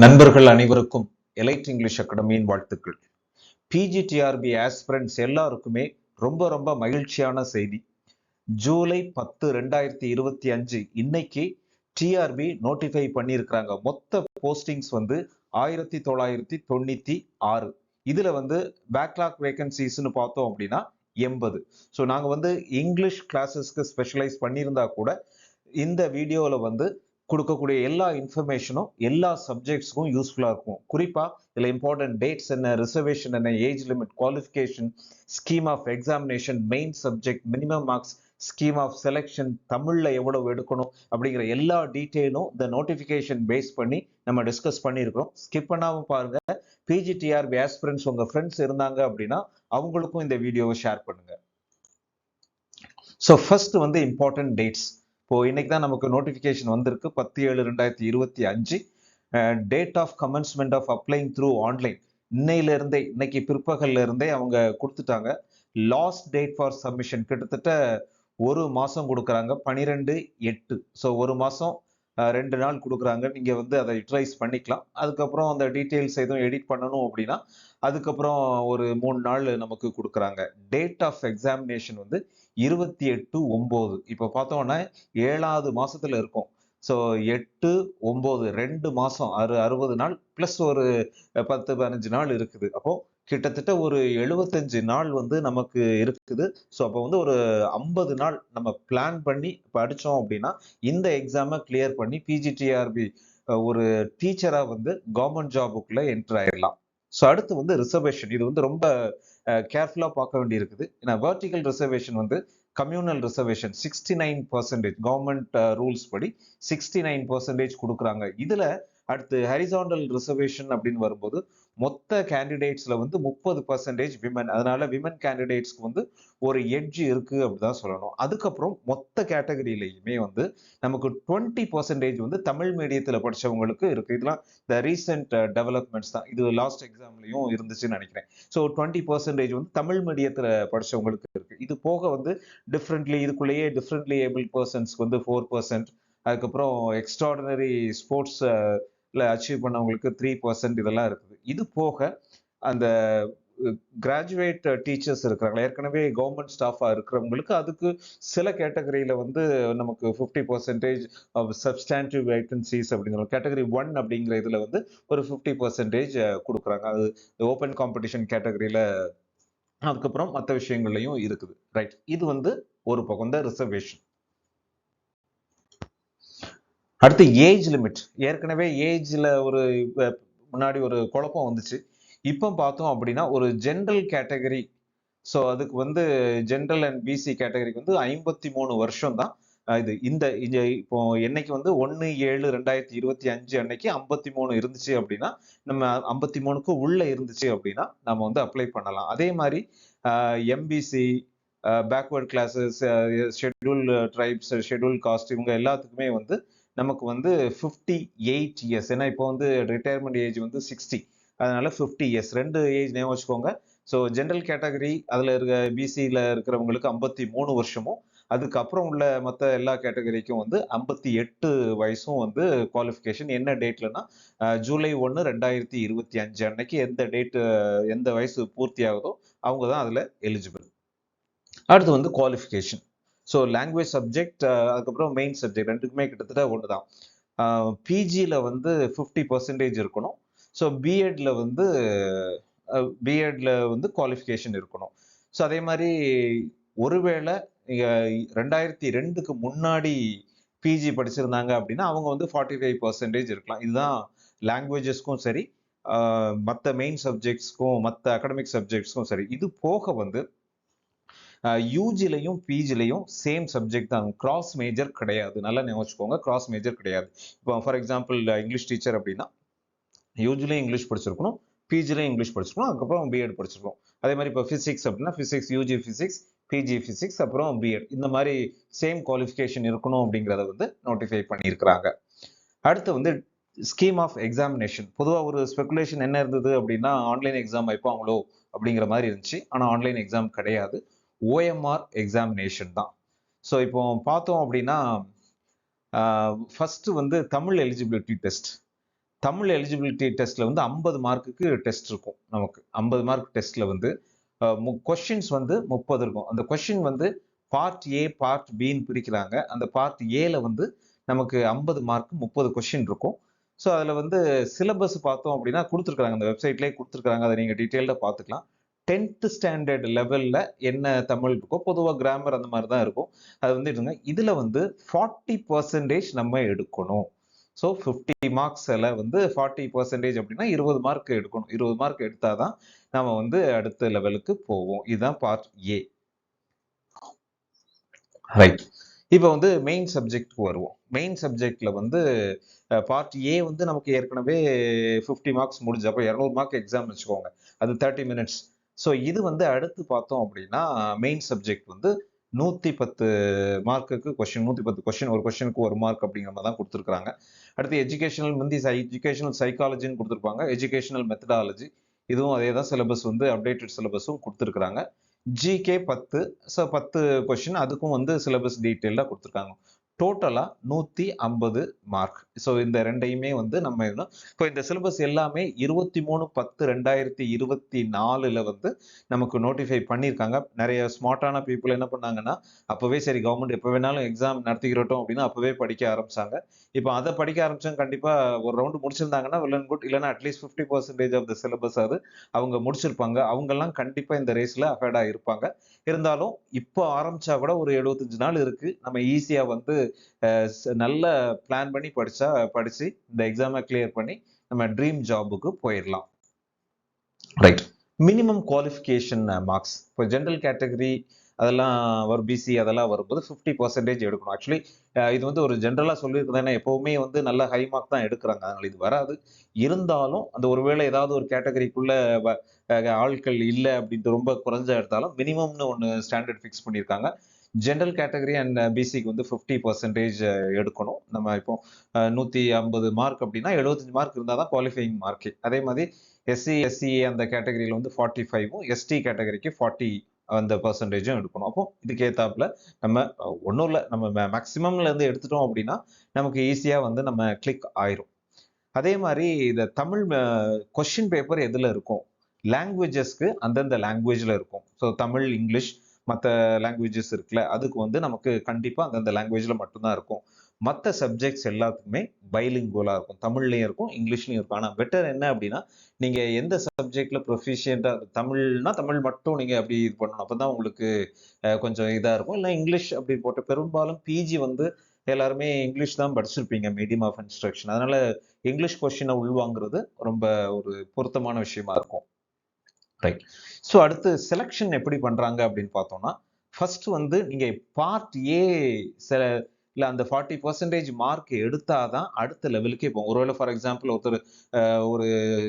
நண்பர்கள் அனைவருக்கும் elite English அகாடமியின் வாழ்த்துக்கள். பிஜிடிஆர்பி ஆஸ்பிரண்ட்ஸ் எல்லாருக்குமே ரொம்ப மகிழ்ச்சியான செய்தி. ஜூலை 10, 2025 இன்னைக்கு டிஆர்பி நோட்டிஃபை பண்ணியிருக்கிறாங்க. மொத்த போஸ்டிங்ஸ் 1996. இதுல பேக்லாக் வேகன்சிஸ்ன்னு பார்த்தோம் அப்படின்னா 80. ஸோ நாங்க இங்கிலீஷ் கிளாஸஸ்க்கு ஸ்பெஷலைஸ் பண்ணியிருந்தா கூட இந்த வீடியோவில் கொடுக்கக்கூடிய எல்லா இன்ஃபர்மேஷனும் எல்லா சப்ஜெக்ட்ஸ்க்கும் யூஸ்ஃபுல்லாக இருக்கும். குறிப்பாக இதில் இம்பார்ட்டன்ட் டேட்ஸ் என்ன, ரிசர்வேஷன் என்ன, age limit, qualification, scheme of examination, main subject, minimum marks, scheme of selection, தமிழில் எவ்வளவு எடுக்கணும் அப்படிங்கிற எல்லா டீட்டெயிலும் இந்த நோட்டிஃபிகேஷன் பேஸ் பண்ணி நம்ம டிஸ்கஸ் பண்ணியிருக்கிறோம். ஸ்கிப் பண்ணாமல் பாருங்க. பிஜிடிஆர்பி ஆஸ்பிரண்ட்ஸ் உங்கள் ஃப்ரெண்ட்ஸ் இருந்தாங்க அப்படின்னா அவங்களுக்கும் இந்த வீடியோவை ஷேர் பண்ணுங்க. So first important dates. இப்போ இன்னைக்கு தான் நமக்கு நோட்டிஃபிகேஷன் வந்திருக்கு. 10/7/2025 date of commencement of applying through online. இன்னைக்கு பிற்பகல்ல இருந்தே அவங்க கொடுத்துட்டாங்க. லாஸ்ட் டேட் ஃபார் சப்மிஷன் கிட்டத்தட்ட ஒரு மாசம் கொடுக்குறாங்க, 12/8. ஸோ ஒரு மாசம் 2 நாள் கொடுக்குறாங்க. நீங்க அதை யூட்டிலைஸ் பண்ணிக்கலாம். அதுக்கப்புறம் அந்த டீட்டெயில்ஸ் எதுவும் எடிட் பண்ணணும் அப்படின்னா அதுக்கப்புறம் ஒரு 3 நாள் நமக்கு கொடுக்குறாங்க. Date of examination 28/9. இப்போ பார்த்தோம்னா 7வது மாசத்துல இருக்கும். ஸோ 8, 9 2 மாசம் 60 நாள் பிளஸ் ஒரு 10-15 நாள் இருக்குது. அப்போ கிட்டத்தட்ட ஒரு 75 நாள் நமக்கு இருக்குது. ஸோ அப்போ ஒரு 50 நாள் நம்ம பிளான் பண்ணி படித்தோம் அப்படின்னா இந்த எக்ஸாமை கிளியர் பண்ணி பிஜிடிஆர்பி ஒரு டீச்சரா கவர்மெண்ட் ஜாபுக்குள்ள என்டர் ஆயிடலாம். ஸோ அடுத்து ரிசர்வேஷன். இது ரொம்ப கேர்ஃபுல்லா பார்க்க வேண்டி இருக்குது. ஏன்னா vertical reservation communal reservation 69%. Government rules படி 69% கொடுக்குறாங்க. இதுல அடுத்து ஹரிசாண்டல் ரிசர்வேஷன் அப்படின்னு வரும்போது மொத்த கேண்டிடேட்ஸ்ல 30% விமன். அதனால விமன் கேண்டிடேட்ஸ்க்கு ஒரு எட்ஜ் இருக்கு அப்படிதான் சொல்லணும். அதுக்கப்புறம் மொத்த கேட்டகரியிலையுமே நமக்கு 20% தமிழ் மீடியத்துல படிச்சவங்களுக்கு இருக்கு. இதெல்லாம் இந்த ரீசெண்ட் டெவலப்மெண்ட்ஸ் தான். இது லாஸ்ட் எக்ஸாம்லயும் இருந்துச்சுன்னு நினைக்கிறேன். ஸோ 20% தமிழ் மீடியத்துல படிச்சவங்களுக்கு இருக்கு. இது போக இதுக்குள்ளேயே டிஃப்ரெண்ட்லி ஏபிள் பர்சன்ஸ்க்கு 4%. அதுக்கப்புறம் எக்ஸ்ட்ராடினரி ஸ்போர்ட்ஸ் அச்சீவ் பண்ணவங்களுக்கு 3% இதெல்லாம் இருக்குது. இது போக அந்த கிராஜுவேட் டீச்சர்ஸ் இருக்கிறாங்களா, ஏற்கனவே கவர்மெண்ட் ஸ்டாஃபா இருக்கிறவங்களுக்கு அதுக்கு சில கேட்டகரியில நமக்கு 50% ஆஃப் சப்ஸ்டாண்டிவ் வேகன்சிஸ் அப்படிங்கிற கேட்டகரி 1 அப்படிங்கிற இதுல ஒரு 50% கொடுக்குறாங்க. அது ஓப்பன் காம்படிஷன் கேட்டகரியில. அதுக்கப்புறம் மற்ற விஷயங்கள்லையும் இருக்குது. ரைட். இது ஒரு பக்கம் தான் ரிசர்வேஷன். அடுத்து ஏஜ் லிமிட். ஏற்கனவே ஏஜ்ல முன்னாடி ஒரு குழப்பம் வந்துச்சு. இப்போ பார்த்தோம் அப்படின்னா ஒரு ஜென்ரல் கேட்டகரி. ஸோ அதுக்கு ஜென்ரல் அண்ட் பிசி கேட்டகரிக்கு 53 வருஷம் தான். இது இந்த இப்போ என்னைக்கு 1/7/2025 அன்னைக்கு 53 இருந்துச்சு அப்படின்னா நம்ம 53க்கு உள்ள இருந்துச்சு அப்படின்னா நம்ம அப்ளை பண்ணலாம். அதே மாதிரி MBC, backward classes, schedule tribes, schedule caste இவங்க எல்லாத்துக்குமே நமக்கு 58 இயர்ஸ். ஏன்னா இப்போ ரிட்டையர்மெண்ட் ஏஜ் 60. அதனால 50 இயர்ஸ். 2 ஏஜ் ஞாபகம் வச்சுக்கோங்க. ஸோ ஜென்ரல் கேட்டகரி அதில் பிசியில் இருக்கிறவங்களுக்கு 53 வருஷமும், அதுக்கப்புறம் உள்ள மற்ற எல்லா கேட்டகரிக்கும் 58 வயசும் குவாலிஃபிகேஷன். என்ன டேட்லன்னா ஜூலை 1, 2025 அன்னைக்கு எந்த வயசு பூர்த்தி ஆகுதோ அவங்க தான் அதில் எலிஜிபிள். அடுத்து குவாலிஃபிகேஷன். ஸோ லாங்குவேஜ் சப்ஜெக்ட், அதுக்கப்புறம் மெயின் சப்ஜெக்ட் ரெண்டுக்குமே கிட்டத்தட்ட ஒன்று தான். பிஜியில் 50% இருக்கணும். ஸோ பிஎட்ல குவாலிஃபிகேஷன் இருக்கணும். ஸோ அதே மாதிரி ஒருவேளை 2002க்கு முன்னாடி பிஜி படிச்சிருந்தாங்க அப்படின்னா அவங்க 45% இருக்கலாம். இதுதான் லாங்குவேஜஸ்க்கும் சரி, மற்ற மெயின் சப்ஜெக்ட்ஸ்க்கும் மற்ற அகடமிக் சப்ஜெக்ட்ஸ்க்கும் சரி. இது போக யூஜிலையும் பிஜிலையும் சேம் சப்ஜெக்ட் தான். கிராஸ் மேஜர் கிடையாது. நல்லா ஞாபகம், கிராஸ் மேஜர் கிடையாது. இப்போ ஃபார் எக்ஸாம்பிள் இங்கிலீஷ் டீச்சர் அப்படின்னா யூஜிலையும் இங்கிலீஷ் படிச்சிருக்கணும், பிஜிலையும் இங்கிலீஷ் படிச்சிருக்கணும், அதுக்கப்புறம் பிஎட் படிச்சிருக்கணும். அதே மாதிரி இப்போ பிசிக்ஸ் அப்படின்னா physics, UG physics, PG physics, அப்புறம் பிஎட், இந்த மாதிரி சேம் குவாலிஃபிகேஷன் இருக்கணும் அப்படிங்கிறத நோட்டிஃபை பண்ணியிருக்கிறாங்க. அடுத்து ஸ்கீம் ஆஃப் எக்ஸாமினேஷன். பொதுவாக ஒரு ஸ்பெகுலேஷன் என்ன இருந்தது அப்படின்னா ஆன்லைன் எக்ஸாம் வைப்பாங்களோ அப்படிங்கிற மாதிரி இருந்துச்சு. ஆனால் ஆன்லைன் எக்ஸாம் கிடையாது, ஓஎம்ஆர் எக்ஸாமினேஷன் தான். ஸோ இப்போ பார்த்தோம் அப்படின்னா first Tamil eligibility test. Tamil eligibility டெஸ்ட்ல வந்து 50 மார்க்குக்கு டெஸ்ட் இருக்கும். நமக்கு 50 மார்க் டெஸ்ட்ல வந்து கொஸ்டின்ஸ் வந்து 30 இருக்கும். அந்த கொஸ்டின் வந்து பார்ட் ஏ பார்ட் பின்னு பிரிக்கிறாங்க. அந்த பார்ட் ஏல வந்து நமக்கு 50 மார்க் 30 கொஸ்டின் இருக்கும். ஸோ அதில் வந்து சிலபஸ் பார்த்தோம் அப்படின்னா கொடுத்துருக்காங்க, அந்த வெப்சைட்லேயே கொடுத்துருக்காங்க, அதை நீங்கள் டீட்டெயில்டாக பார்த்துக்கலாம். 10th ஸ்டாண்டர்ட் லெவலில் என்ன தமிழ் இருக்கோ, பொதுவாக கிராமர் அந்த மாதிரி தான் இருக்கும். அது வந்து இருங்க, இதில் வந்து 40% நம்ம எடுக்கணும். ஸோ 50 மார்க்ஸில் வந்து 40% அப்படின்னா 20 மார்க் எடுக்கணும். 20 மார்க் எடுத்தால் தான் நம்ம வந்து அடுத்த லெவலுக்கு போவோம். இதுதான் பார்ட் ஏ. ரைட். இப்போ வந்து மெயின் சப்ஜெக்ட்க்கு வருவோம். மெயின் சப்ஜெக்ட்ல வந்து பார்ட் ஏ வந்து நமக்கு ஏற்கனவே 50 மார்க்ஸ் முடிஞ்சு, அப்போ 200 மார்க் எக்ஸாம் வச்சுக்கோங்க, அது 30 மினிட்ஸ். ஸோ இது வந்து அடுத்து பார்த்தோம் அப்படின்னா மெயின் சப்ஜெக்ட் வந்து 110 மார்க்குக்கு கொஸ்டின், 110 கொஸ்டின், ஒரு கொஸ்டினுக்கு 1 மார்க் அப்படிங்கிற மாதிரி தான் கொடுத்துருக்காங்க. அடுத்து எஜுகேஷனல் முந்தி எஜுகேஷனல் சைக்காலஜின்னு கொடுத்துருப்பாங்க, எஜுகேஷனல் மெத்தடாலஜி, இதுவும் அதே தான். சிலபஸ் வந்து அப்டேட்டட் சிலபஸும் கொடுத்துருக்குறாங்க. ஜிகே 10, ஸோ 10 கொஸ்டின், அதுக்கும் வந்து சிலபஸ் டீட்டெயிலாக கொடுத்துருக்காங்க. டோட்டலா 150 மார்க். ஸோ இந்த ரெண்டையுமே வந்து நம்ம இப்போ இந்த சிலபஸ் எல்லாமே 23/10/2024 வந்து நமக்கு நோட்டிஃபை பண்ணியிருக்காங்க. நிறைய ஸ்மார்ட்டான பீப்புள் என்ன பண்ணாங்கன்னா, அப்பவே சரி கவர்மெண்ட் எப்போ வேணாலும் எக்ஸாம் நடத்திக்கிறட்டும் அப்படின்னு அப்பவே படிக்க ஆரம்பிச்சாங்க. இப்போ அதை படிக்க ஆரம்பிச்சவங்க கண்டிப்பா ஒரு ரவுண்டு முடிச்சிருந்தாங்கன்னா வெல் அண்ட் குட், இல்லைன்னா அட்லீஸ்ட் 50% ஆஃப் த சிலபஸ் அது அவங்க முடிச்சிருப்பாங்க. அவங்கெல்லாம் கண்டிப்பா இந்த ரேஸ்ல அஃபேர்டா இருப்பாங்க. இருந்தாலும் இப்போ ஆரம்பிச்சா கூட ஒரு 75 நாள் இருக்கு. நம்ம ஈஸியா வந்து நல்ல பிளான் பண்ணி படிச்சு இந்த எக்ஸாமை கிளியர் பண்ணி நம்ம ட்ரீம் ஜாபுக்கு போயிடலாம். ரைட். மினிமம் குவாலிஃபிகேஷன் மார்க்ஸ் இப்போ ஜென்ரல் கேட்டகரி அதெல்லாம் வரும், பிசி அதெல்லாம் வரும்போது 50% எடுக்கணும். ஆக்சுவலி இது வந்து ஒரு ஜென்ரலாக சொல்லியிருக்குது, ஏன்னா எப்பவுமே வந்து நல்ல ஹை மார்க் தான் எடுக்கிறாங்க, அதனால இது வராது. இருந்தாலும் அந்த ஒருவேளை ஏதாவது ஒரு கேட்டகரிக்குள்ள ஆட்கள் இல்லை அப்படின்ட்டு ரொம்ப குறைஞ்ச எடுத்தாலும் மினிமம்னு ஒன்று ஸ்டாண்டர்ட் ஃபிக்ஸ் பண்ணியிருக்காங்க. ஜென்ரல் கேட்டகரி அண்ட் பிசிக்கு வந்து 50% எடுக்கணும். நம்ம இப்போ 150 மார்க் அப்படின்னா 75 மார்க் இருந்தால் தான் குவாலிஃபைங் மார்க்கே. அதே மாதிரி எஸ்சி எஸ்சிஏ அந்த கேட்டகரியில் வந்து 45ம், எஸ்டி கேட்டகரிக்கு 40 அந்த பர்சன்டேஜும் எடுக்கணும். அப்போ இதுக்கு ஏத்தாப்புல நம்ம ஒன்றும் இல்லை, நம்ம மேக்சிமம்ல இருந்து எடுத்துட்டோம் அப்படின்னா நமக்கு ஈஸியா வந்து நம்ம கிளிக் ஆயிரும். அதே மாதிரி இந்த தமிழ் கொஸ்டின் பேப்பர் எதுல இருக்கும், லாங்குவேஜஸ்க்கு அந்தந்த லாங்குவேஜ்ல இருக்கும். ஸோ தமிழ், இங்கிலீஷ், மற்ற லாங்குவேஜஸ் இருக்குல்ல, அதுக்கு வந்து நமக்கு கண்டிப்பா அந்தந்த லாங்குவேஜ்ல மட்டும்தான் இருக்கும். மற்ற சப்ஜெக்ட்ஸ் எல்லாத்துக்குமே பைலிங்குவலா இருக்கும், தமிழ்லையும் இருக்கும் இங்கிலீஷ்லையும் இருக்கும். ஆனால் பெட்டர் என்ன அப்படின்னா, நீங்க எந்த சப்ஜெக்ட்ல ப்ரொஃபிஷியண்டா, தமிழ்னா தமிழ் மட்டும் நீங்க அப்படி இது பண்ணணும், அப்பதான் உங்களுக்கு கொஞ்சம் இதா இருக்கும். இல்லை இங்கிலீஷ் அப்படி போட்டு, பெரும்பாலும் பிஜி வந்து எல்லாருமே இங்கிலீஷ் தான் படிச்சிருப்பீங்க மீடியம் ஆஃப் இன்ஸ்ட்ரக்ஷன், அதனால இங்கிலீஷ் கொஸ்டினை உள்வாங்கிறது ரொம்ப ஒரு பொருத்தமான விஷயமா இருக்கும். ரைட். ஸோ அடுத்து செலெக்ஷன் எப்படி பண்றாங்க அப்படின்னு பார்த்தோம்னா, ஃபர்ஸ்ட் வந்து நீங்க பார்ட் ஏ இல்லை அந்த 40% மார்க் எடுத்தாதான் அடுத்த லெவலுக்கே போகும். ஒருவேளை ஃபார் எக்ஸாம்பிள் ஒருத்தர் ஒரு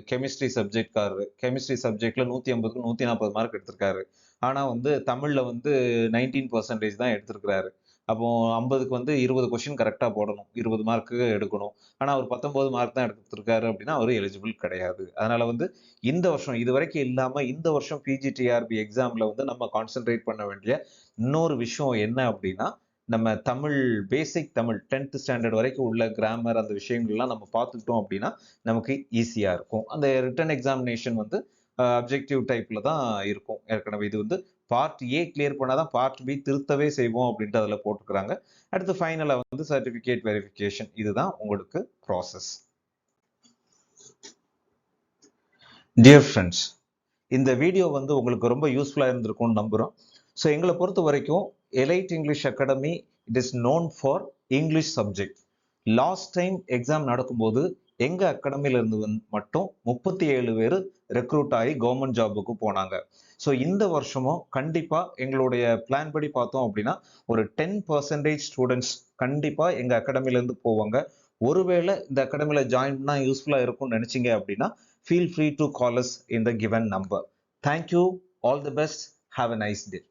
கெமிஸ்ட்ரி சப்ஜெக்ட்காரரு, கெமிஸ்ட்ரி சப்ஜெக்ட்ல 150க்கு 140 மார்க் எடுத்திருக்காரு. ஆனா வந்து தமிழ்ல வந்து 19% தான் எடுத்திருக்கிறாரு. அப்போ 50க்கு வந்து 20 கொஸ்டின் கரெக்டா போடணும், 20 மார்க்கு எடுக்கணும். ஆனா அவர் 19 மார்க் தான் எடுத்திருக்காரு அப்படின்னா அவர் எலிஜிபிள் கிடையாது. அதனால வந்து இந்த வருஷம் இது வரைக்கும் இல்லாம இந்த வருஷம் பிஜிடிஆர்பி எக்ஸாம்ல வந்து நம்ம கான்சென்ட்ரேட் பண்ண வேண்டிய இன்னொரு விஷயம் என்ன அப்படின்னா, நம்ம தமிழ் பேசிக் தமிழ் 10th ஸ்டாண்டர்ட் வரைக்கும் உள்ள கிராமர் அந்த விஷயங்கள்லாம் நம்ம பார்த்துக்கிட்டோம் அப்படின்னா நமக்கு ஈஸியா இருக்கும். அந்த ரிட்டன் எக்ஸாமினேஷன் வந்து அப்ஜெக்டிவ் டைப்ல தான் இருக்கும். ஏற்கனவே இது வந்து பார்ட் ஏ கிளியர் பண்ணாதான் பார்ட் பி திருத்தவே செய்வோம் அப்படின்ட்டு அதில் போட்டுக்கிறாங்க. அடுத்து ஃபைனலா வந்து சர்டிபிகேட் வெரிஃபிகேஷன், இதுதான் உங்களுக்கு ப்ராசஸ். டியர் ஃப்ரெண்ட்ஸ், இந்த வீடியோ வந்து உங்களுக்கு ரொம்ப யூஸ்ஃபுல்லாக இருந்திருக்கும்னு நம்புகிறோம். ஸோ எங்களை பொறுத்த வரைக்கும் elite English academy it is known for English subject. Last time exam நடக்கும்போது எங்கள் அகாடமியில இருந்து மட்டும் 37 பேர் ரெக்ரூட் ஆகி கவர்மெண்ட் ஜாபுக்கு போனாங்க. ஸோ இந்த வருஷமும் கண்டிப்பாக எங்களுடைய பிளான் படி பார்த்தோம் அப்படின்னா ஒரு 10% ஸ்டூடெண்ட்ஸ் கண்டிப்பாக எங்கள் அகாடமிலேருந்து போவாங்க. ஒருவேளை இந்த அகாடமியில் ஜாயின் பண்ணால் யூஸ்ஃபுல்லாக இருக்கும்னு நினச்சிங்க அப்படின்னா feel free to call us in the given number. Thank you. All the best. Have a nice day.